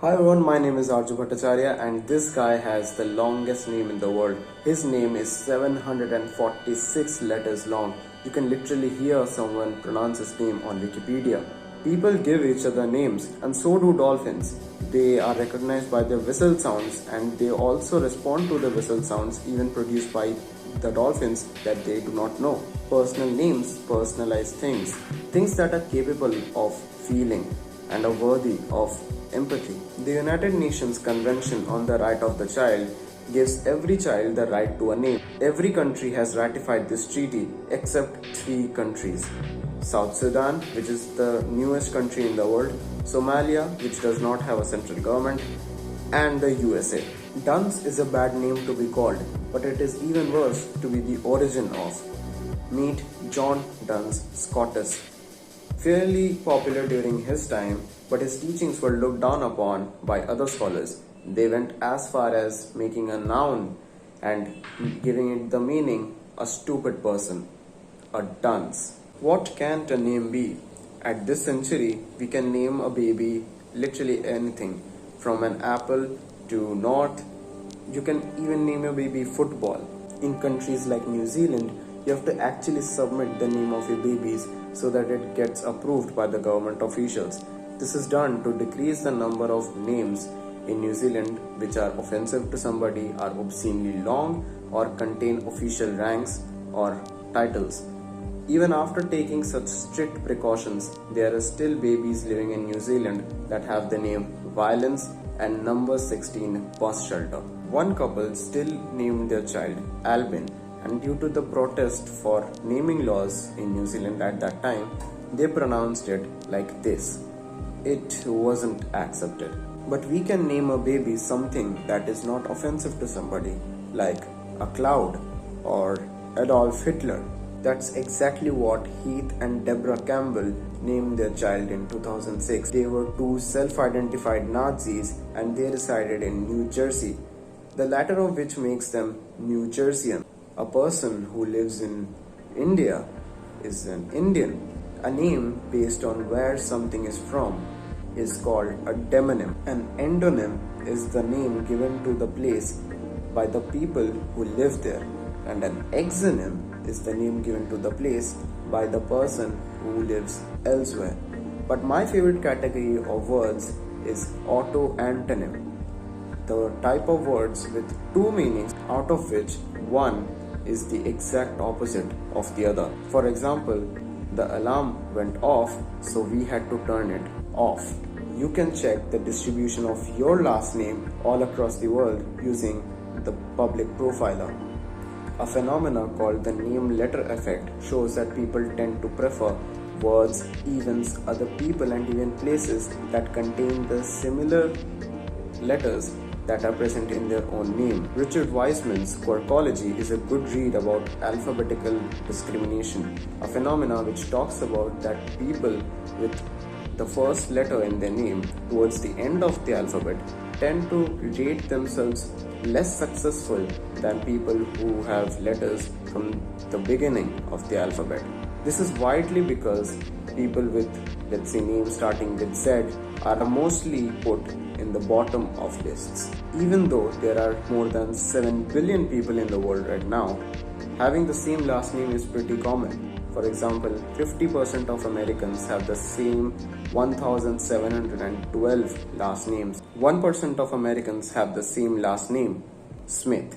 Hi everyone, my name is Arya Bhattacharya and this guy has the longest name in the world. His name is 746 letters long. You can literally hear someone pronounce his name on Wikipedia. People give each other names and so do dolphins. They are recognized by their whistle sounds and they also respond to the whistle sounds even produced by the dolphins that they do not know. Personal names personalize things that are capable of feeling and are worthy of empathy. The United Nations Convention on the Right of the Child gives every child the right to a name. Every country has ratified this treaty except 3 countries. South Sudan, which is the newest country in the world, Somalia, which does not have a central government, and the USA. Dunce is a bad name to be called, but it is even worse to be the origin of. Meet John Duns Scotus. Fairly popular during his time, but his teachings were looked down upon by other scholars. They went as far as making a noun and giving it the meaning a stupid person, a dunce. What can't a name be? At this century, we can name a baby literally anything, from an apple to north. You can even name your baby football. In countries like New Zealand, you have to actually submit the name of your babies so that it gets approved by the government officials. This is done to decrease the number of names in New Zealand which are offensive to somebody, are obscenely long, or contain official ranks or titles. Even after taking such strict precautions, there are still babies living in New Zealand that have the name Violence and number 16 bus shelter. One couple still named their child Albin, and due to the protest for naming laws in New Zealand at that time, they pronounced it like this. It wasn't accepted. But we can name a baby something that is not offensive to somebody, like a cloud or Adolf Hitler. That's exactly what Heath and Deborah Campbell named their child in 2006. They were 2 self-identified Nazis and they resided in New Jersey, the latter of which makes them New Jerseyan. A person who lives in India is an Indian. A name based on where something is from is called a demonym. An endonym is the name given to the place by the people who live there, and an exonym is the name given to the place by the person who lives elsewhere. But my favorite category of words is auto-antonym, the type of words with 2 meanings, out of which one is the exact opposite of the other. For example, the alarm went off, so we had to turn it off. You can check the distribution of your last name all across the world using the public profiler. A phenomenon called the name letter effect shows that people tend to prefer words, events, other people, and even places that contain the similar letters that are present in their own name. Richard Wiseman's Quirkology is a good read about alphabetical discrimination, a phenomenon which talks about that people with the first letter in their name towards the end of the alphabet tend to rate themselves less successful than people who have letters from the beginning of the alphabet. This is widely because people with, let's say, names starting with Z are mostly put in the bottom of lists. Even though there are more than 7 billion people in the world right now, having the same last name is pretty common. For example, 50% of Americans have the same 1,712 last names. 1% of Americans have the same last name, Smith.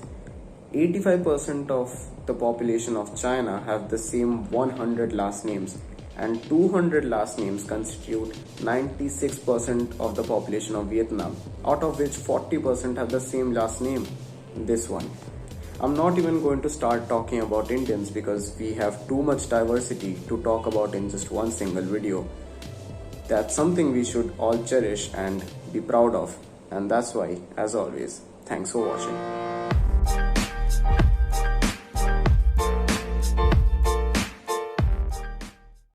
85% of the population of China have the same 100 last names, and 200 last names constitute 96% of the population of Vietnam, out of which 40% have the same last name, this one. I'm not even going to start talking about Indians because we have too much diversity to talk about in just one single video. That's something we should all cherish and be proud of, and that's why, as always, thanks for watching.